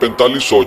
4500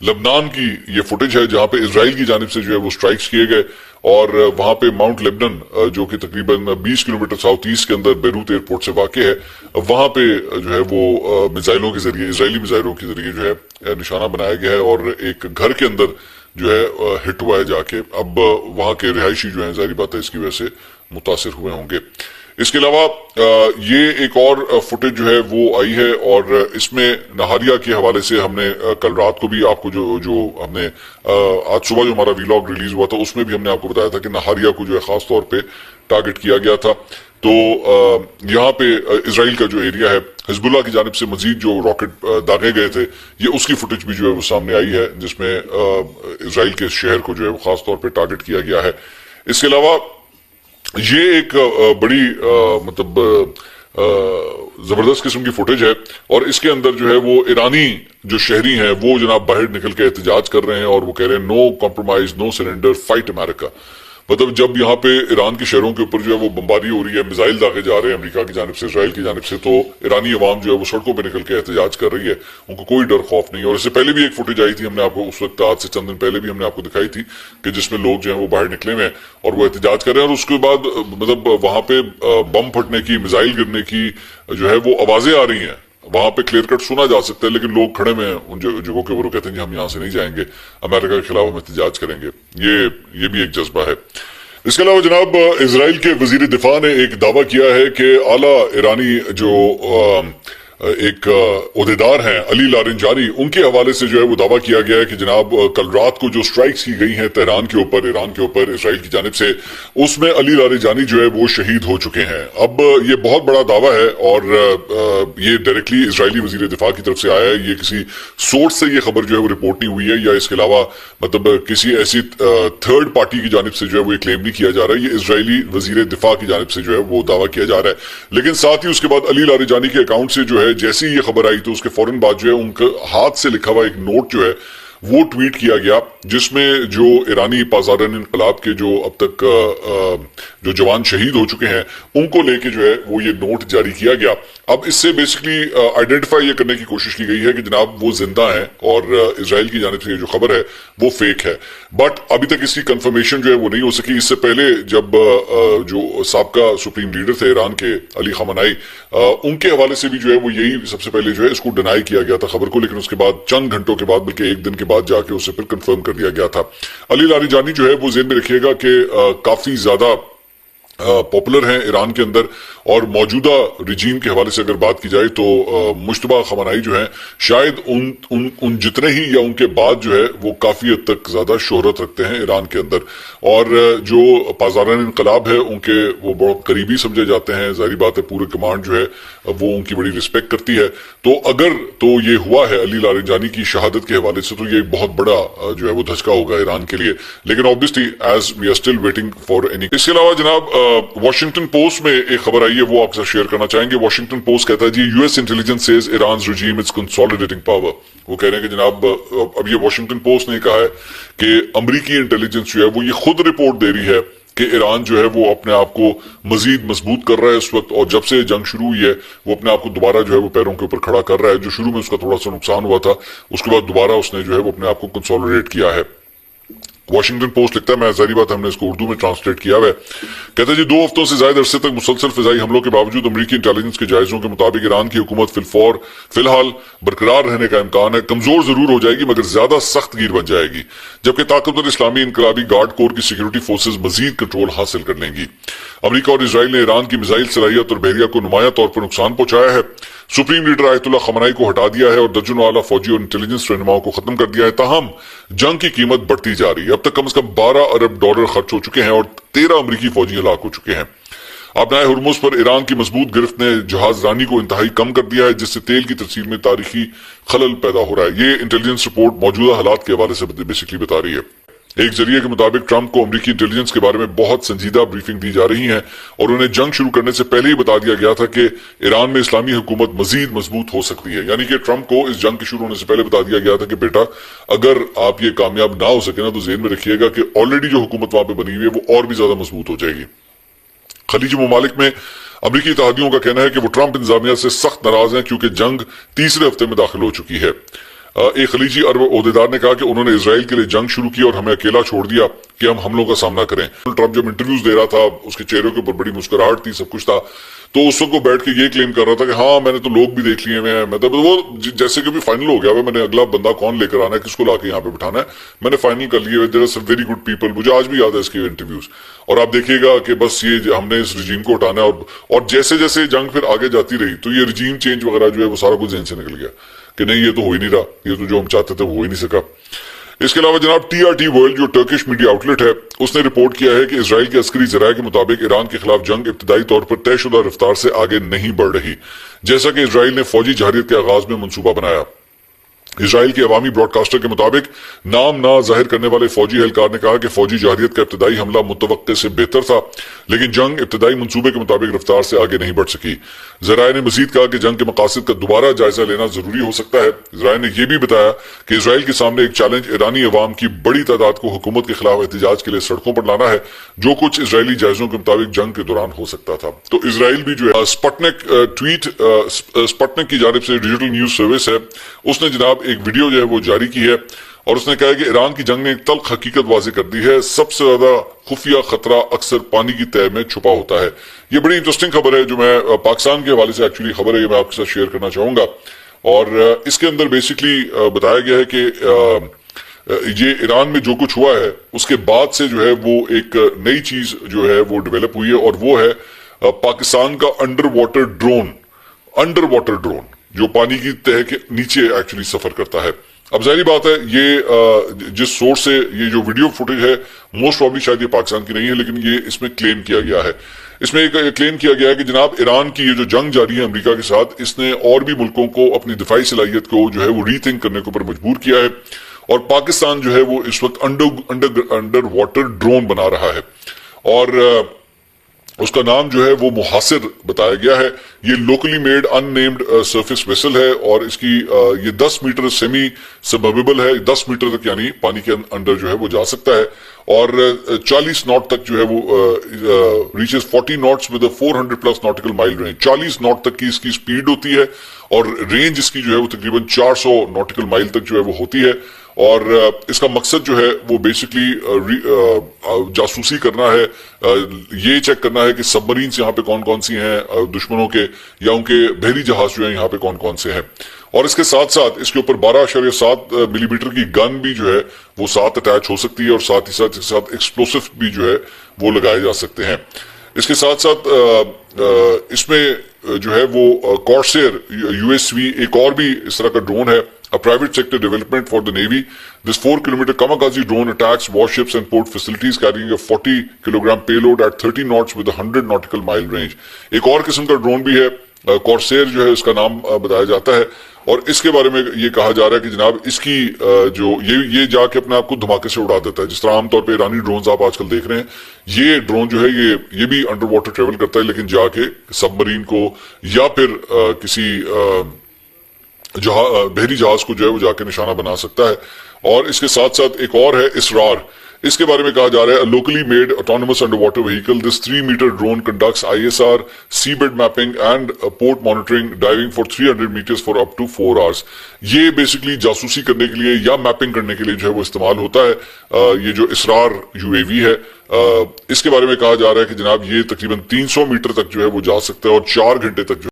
لبنان کی یہ فوٹیج ہے جہاں پہ اسرائیل کی جانب سے جو ہے وہ سٹرائکس کیے گئے، اور وہاں پہ ماؤنٹ لیبنن جو کہ تقریباً 20 کلومیٹر ساؤتھ ایسٹ کے اندر بیروت ایئرپورٹ سے واقع ہے، وہاں پہ جو ہے وہ میزائلوں کے ذریعے، اسرائیلی میزائلوں کے ذریعے جو ہے نشانہ بنایا گیا ہے، اور ایک گھر کے اندر جو ہے ہٹ ہوا ہے جا کے۔ اب وہاں کے رہائشی جو ہیں ظاہری بات ہے اس کی وجہ سے متاثر ہوئے ہوں گے۔ اس کے علاوہ یہ ایک اور فوٹیج جو ہے وہ آئی ہے، اور اس میں نہاریہ کے حوالے سے ہم نے کل رات کو بھی آپ کو جو ہم نے آج صبح جو ہمارا ویلاگ ریلیز ہوا تھا اس میں بھی ہم نے آپ کو بتایا تھا کہ نہاریہ کو جو ہے خاص طور پہ ٹارگٹ کیا گیا تھا۔ تو یہاں پہ اسرائیل کا جو ایریا ہے، حزب اللہ کی جانب سے مزید جو راکٹ داغے گئے تھے، یہ اس کی فوٹیج بھی جو ہے وہ سامنے آئی ہے، جس میں اسرائیل کے شہر کو جو ہے وہ خاص طور پہ ٹارگٹ کیا گیا ہے۔ اس کے علاوہ یہ ایک بڑی مطلب زبردست قسم کی فوٹیج ہے، اور اس کے اندر جو ہے وہ ایرانی جو شہری ہیں وہ جناب باہر نکل کے احتجاج کر رہے ہیں، اور وہ کہہ رہے ہیں نو کمپرومائز، نو سرنڈر، فائٹ امریکہ۔ مطلب جب یہاں پہ ایران کے شہروں کے اوپر جو ہے وہ بمباری ہو رہی ہے، میزائل داغے جا رہے ہیں امریکہ کی جانب سے، اسرائیل کی جانب سے، تو ایرانی عوام جو ہے وہ سڑکوں پہ نکل کے احتجاج کر رہی ہے، ان کو کوئی ڈر خوف نہیں۔ اور اس سے پہلے بھی ایک فوٹیج آئی تھی، ہم نے آپ کو اس وقت آج سے چند دن پہلے بھی ہم نے آپ کو دکھائی تھی، کہ جس میں لوگ جو ہیں وہ باہر نکلے ہوئے ہیں اور وہ احتجاج کر رہے ہیں، اور اس کے بعد مطلب وہاں پہ بم پھٹنے کی، میزائل گرنے کی جو ہے وہ آوازیں آ رہی ہیں، وہاں پہ کلیئر کٹ سنا جا سکتا ہے، لیکن لوگ کھڑے میں ان جگہوں کے اوپر کہتے ہیں کہ ہم یہاں سے نہیں جائیں گے، امریکہ کے خلاف ہم احتجاج کریں گے۔ یہ بھی ایک جذبہ ہے۔ اس کے علاوہ جناب اسرائیل کے وزیر دفاع نے ایک دعویٰ کیا ہے کہ اعلیٰ ایرانی جو ایک عہدیدار ہیں علی لارنجانی، ان کے حوالے سے جو ہے وہ دعویٰ کیا گیا ہے کہ جناب کل رات کو جو سٹرائکس کی گئی ہیں تہران کے اوپر، ایران کے اوپر اسرائیل کی جانب سے، اس میں علی لارنجانی جو ہے وہ شہید ہو چکے ہیں۔ اب یہ بہت بڑا دعویٰ ہے، اور یہ ڈائریکٹلی اسرائیلی وزیر دفاع کی طرف سے آیا ہے، یہ کسی سورس سے یہ خبر جو ہے وہ رپورٹ نہیں ہوئی ہے، یا اس کے علاوہ مطلب کسی ایسی تھرڈ پارٹی کی جانب سے جو ہے وہ یہ کلیم نہیں کیا جا رہا ہے، یہ اسرائیلی وزیر دفاع کی جانب سے جو ہے وہ دعویٰ کیا جا رہا ہے۔ لیکن ساتھ ہی اس کے بعد علی لارنجانی کے اکاؤنٹ سے جو ہے جیسی یہ خبر آئی تو اس کے فوراً بعد جو ہے ان کا ہاتھ سے لکھا ہوا ایک نوٹ جو ہے وہ ٹویٹ کیا گیا، جس میں جو ایرانی پاسداران انقلاب کے جو اب تک جو جوان شہید ہو چکے ہیں ان کو لے کے جو ہے وہ یہ نوٹ جاری کیا گیا۔ اب اس سے بیسکلی آئیڈینٹیفائی یہ کرنے کی کوشش کی گئی ہے کہ جناب وہ زندہ ہیں، اور اسرائیل کی جانب سے یہ جو خبر ہے وہ فیک ہے، بٹ ابھی تک اس کی کنفرمیشن جو ہے وہ نہیں ہو سکی۔ اس سے پہلے جب جو سابقہ سپریم لیڈر تھے ایران کے علی خامنائی، ان کے حوالے سے بھی جو ہے وہ یہی سب سے پہلے جو ہے اس کو ڈینائی کیا گیا تھا خبر کو، لیکن اس کے بعد چند گھنٹوں کے بعد بلکہ ایک دن کے بعد جا کے اسے پھر کنفرم کر دیا گیا تھا۔ علی لارنجانی جو ہے وہ ذہن میں رکھیے گا کہ کافی زیادہ پاپولر ہیں ایران کے اندر، اور موجودہ رجیم کے حوالے سے اگر بات کی جائے تو مجتبیٰ خامنائی جو ہیں شاید ان جتنے ہی یا ان کے بعد جو ہے وہ کافی حد تک زیادہ شہرت رکھتے ہیں ایران کے اندر، اور جو پاسداران انقلاب ہے ان کے وہ بہت قریبی سمجھے جاتے ہیں، ظاہری بات ہے پورے کمانڈ جو ہے وہ ان کی بڑی رسپیکٹ کرتی ہے۔ تو اگر تو یہ ہوا ہے علی لارنجانی کی شہادت کے حوالے سے تو یہ بہت بڑا جو ہے وہ دھچکا ہوگا ایران کے لیے، لیکن obviously as we are still waiting for any۔ اس کے علاوہ جناب واشنگٹن پوسٹ میں ایک خبر آئی ہے وہ آپ سے شیئر کرنا چاہیں گے۔ واشنگٹن پوسٹ کہتا ہے جی یو ایس انٹیلیجنس سیز ایرانز رجیم از کنسولیڈیٹنگ پاور۔ وہ کہہ رہے ہیں کہ جناب اب یہ واشنگٹن پوسٹ نے کہا ہے کہ امریکی انٹیلیجنس جو ہے وہ یہ خود رپورٹ دے رہی ہے کہ ایران جو ہے وہ اپنے آپ کو مزید مضبوط کر رہا ہے اس وقت، اور جب سے جنگ شروع ہوئی ہے وہ اپنے آپ کو دوبارہ جو ہے وہ پیروں کے اوپر کھڑا کر رہا ہے۔ جو شروع میں اس کا تھوڑا سا نقصان ہوا تھا، اس کے بعد دوبارہ اس نے جو ہے وہ اپنے آپ کو کنسولیڈیٹ کیا ہے۔ واشنگٹن پوسٹ لکھتا ہے، میں ظاہری بات ہم نے اس کو اردو میں ٹرانسلیٹ کیا ہوا ہے، کہتا ہے جی 2 ہفتوں سے زائد عرصے تک مسلسل فضائی حملوں کے باوجود امریکی انٹیلیجنس کے جائزوں کے مطابق ایران کی حکومت فی الحال برقرار رہنے کا امکان ہے، کمزور ضرور ہو جائے گی مگر زیادہ سخت گیر بن جائے گی، جبکہ طاقتور اسلامی انقلابی گارڈ کور کی سیکیورٹی فورسز مزید کنٹرول حاصل کر لیں گی۔ امریکہ اور اسرائیل نے ایران کی میزائل صلاحیت اور بحریہ کو نمایاں طور پر نقصان پہنچایا ہے، سپریم لیڈر آیت اللہ خامنائی کو ہٹا دیا ہے اور درجنوں اعلیٰ فوجی اور انٹیلیجنس رہنماؤں کو ختم کر دیا ہے، تاہم جنگ کی قیمت بڑھتی جا رہی ہے۔ اب تک کم از کم $12 ارب خرچ ہو چکے ہیں اور 13 امریکی فوجی ہلاک ہو چکے ہیں۔ آبنائے ہرمز پر ایران کی مضبوط گرفت نے جہاز رانی کو انتہائی کم کر دیا ہے، جس سے تیل کی ترسیل میں تاریخی خلل پیدا ہو رہا ہے۔ یہ انٹیلیجنس رپورٹ موجودہ حالات کے حوالے سے بیسکلی بتا رہی ہے۔ ایک ذریعے کے مطابق ٹرمپ کو امریکی انٹیلیجنس کے بارے میں بہت سنجیدہ بریفنگ دی جا رہی ہیں، اور انہیں جنگ شروع کرنے سے پہلے ہی بتا دیا گیا تھا کہ ایران میں اسلامی حکومت مزید مضبوط ہو سکتی ہے۔ یعنی کہ ٹرمپ کو اس جنگ کے شروع ہونے سے پہلے بتا دیا گیا تھا کہ بیٹا اگر آپ یہ کامیاب نہ ہو سکے نا تو ذہن میں رکھیے گا کہ آلریڈی جو حکومت وہاں پہ بنی ہوئی ہے وہ اور بھی زیادہ مضبوط ہو جائے گی۔ خلیجی ممالک میں امریکی اتحادیوں کا کہنا ہے کہ وہ ٹرمپ انتظامیہ سے سخت ناراض ہیں کیونکہ جنگ تیسرے ہفتے میں داخل ہو چکی ہے۔ ایک خلیجی عرب عہدیدار نے کہا کہ انہوں نے اسرائیل کے لیے جنگ شروع کی اور ہمیں اکیلا چھوڑ دیا کہ ہم حملوں کا سامنا کریں. ٹرمپ جب انٹرویوز دے رہا تھا اس کے چہرے کے اوپر بڑی مسکراہٹ تھی, سب کچھ تھا, تو اس وقت وہ بیٹھ کے یہ کلیم کر رہا تھا کہ ہاں میں نے تو لوگ بھی دیکھ لیے ہیں, مطلب وہ جیسے کہ بھی فائنل ہو گیا, میں نے اگلا بندہ کون لے کر آنا ہے, کس کو لا کے یہاں پہ بٹھانا ہے, میں نے فائنل کر لیے. There are some very good people, مجھے آج بھی یاد ہے اس کے انٹرویوز. اور آپ دیکھیے گا کہ بس یہ ہم نے اس رجیم کو ہٹانا ہے, اور جیسے جیسے جنگ پھر آگے جاتی رہی تو یہ رجیم چینج وغیرہ جو ہے وہ سارا کچھ ذہن سے نکل گیا کہ نہیں یہ تو ہو ہی نہیں رہا, یہ تو جو ہم چاہتے تھے وہ ہو ہی نہیں سکا. اس کے علاوہ جناب TRT ورلڈ جو ٹرکش میڈیا آؤٹ لیٹ ہے اس نے رپورٹ کیا ہے کہ اسرائیل کے عسکری ذرائع کے مطابق ایران کے خلاف جنگ ابتدائی طور پر طے شدہ رفتار سے آگے نہیں بڑھ رہی, جیسا کہ اسرائیل نے فوجی جارحیت کے آغاز میں منصوبہ بنایا. اسرائیل کے عوامی براڈ کاسٹر کے مطابق نام نہ ظاہر کرنے والے فوجی اہلکار نے کہا کہ فوجی جارحیت کا ابتدائی حملہ متوقع سے بہتر تھا, لیکن جنگ ابتدائی منصوبے کے مطابق رفتار سے آگے نہیں بڑھ سکی. ذرائع نے مزید کہا کہ جنگ کے مقاصد کا دوبارہ جائزہ لینا ضروری ہو سکتا ہے. ذرائع نے یہ بھی بتایا کہ اسرائیل کے سامنے ایک چیلنج ایرانی عوام کی بڑی تعداد کو حکومت کے خلاف احتجاج کے لیے سڑکوں پر لانا ہے, جو کچھ اسرائیلی جائزوں کے مطابق جنگ کے دوران ہو سکتا تھا. تو اسرائیل بھی جو ہے سپٹنک کی جانب سے ڈیجیٹل نیوز سروس ہے, اس نے جناب ایک ویڈیو جو ہے وہ جاری کی ہے اور اس نے کہا کہ ایران کی جنگ نے ایک تلخ حقیقت واضح کر دی ہے, سب سے زیادہ خفیہ خطرہ اکثر پانی کی تہہ میں چھپا ہوتا ہے. یہ بڑی انٹرسٹنگ خبر ہے جو میں پاکستان کے حوالے سے ایکچولی خبر ہے, یہ میں آپ کے ساتھ شیئر کرنا چاہوں گا. اور اس کے اندر بیسکلی بتایا گیا ہے کہ یہ ایران میں جو کچھ ہوا ہے اس کے بعد سے جو ہے وہ ایک نئی چیز جو ہے وہ ڈیولپ ہوئی ہے, اور وہ ہے پاکستان کا انڈر واٹر ڈرون جو پانی کی تہہ کے نیچے ایکچولی سفر کرتا ہے. اب ظاہری بات ہے یہ جس سورس سے یہ جو ویڈیو فوٹیج ہے موسٹ پروبلی شاید یہ پاکستان کی نہیں ہے, لیکن یہ اس میں کلیم کیا گیا ہے. اس میں ایک کلیم کیا گیا ہے کہ جناب ایران کی یہ جو جنگ جاری ہے امریکہ کے ساتھ, اس نے اور بھی ملکوں کو اپنی دفاعی صلاحیت کو جو ہے وہ ری تھنک کرنے کے اوپر مجبور کیا ہے, اور پاکستان جو ہے وہ اس وقت انڈر واٹر ڈرون بنا رہا ہے, اور اس کا نام جو ہے وہ محاصر بتایا گیا ہے. یہ locally made in named surface vessel ہے, اور اس کی یہ 10 میٹر سیمی سبمربل ہے, 10 میٹر تک یعنی پانی کے اندر جو ہے وہ جا سکتا ہے, اور 40 ناٹ تک جو ہے وہ reaches 40 knots with 400 plus nautical mile range. 40 knot تک کی اس کی سپیڈ ہوتی ہے, اور رینج اس کی جو ہے وہ تقریباً 400 ناٹیکل مائل تک جو ہے وہ ہوتی ہے. اور اس کا مقصد جو ہے وہ بیسکلی جاسوسی کرنا ہے, یہ چیک کرنا ہے کہ سب مرینز یہاں پہ کون کون سی ہیں دشمنوں کے, یا ان کے بحری جہاز جو ہیں یہاں پہ کون کون سے ہیں. اور اس کے ساتھ ساتھ اس کے اوپر 12.7 ملی میٹر کی گن بھی جو ہے وہ ساتھ اٹیچ ہو سکتی ہے, اور ساتھ ہی ساتھ اس کے ساتھ ایکسپلوسو بھی جو ہے وہ لگائے جا سکتے ہیں. اس کے ساتھ ساتھ اس میں جو ہے وہ کورسیر USV ایک اور بھی اس طرح کا ڈرون ہے, a private sector development for the Navy. This 4-kilometer kamikaze drone attacks warships and port facilities carrying a 40-kilogram payload at 30 knots with a 100 nautical mile range. ایک اور قسم کا ڈرون بھی ہے, کورسیر جو ہے اس کا نام بتایا جاتا ہے, اور اس کے بارے میں یہ کہا جا رہا ہے کہ جناب اس کی جو یہ جا کے اپنے آپ کو دھماکے سے اڑا دیتا ہے, جس طرح عام طور پہ ایرانی ڈرونز آپ آج کل دیکھ رہے ہیں. یہ ڈرون جو ہے یہ بھی انڈر واٹر ٹریول کرتا ہے, لیکن جا کے سب مرین کو یا پھر کسی بحری جہاز کو جو ہے وہ جا کے نشانہ بنا سکتا ہے. اور اس کے ساتھ ساتھ ایک اور ہے اسرار, اس کے بارے میں کہا جا رہا ہے locally made autonomous underwater vehicle وہیکل. This 3 metre drone conducts ISR sea bed mapping and port monitoring diving for 300 metres for up to 4 hours. یہ بیسکلی جاسوسی کرنے کے لیے یا میپنگ کرنے کے لیے جو ہے وہ استعمال ہوتا ہے. یہ جو اسرار UAV ہے اس کے بارے میں کہا جا رہا ہے کہ جناب یہ تقریباً 300 میٹر تک جو ہے وہ جا سکتا ہے, اور 4 گھنٹے تک جو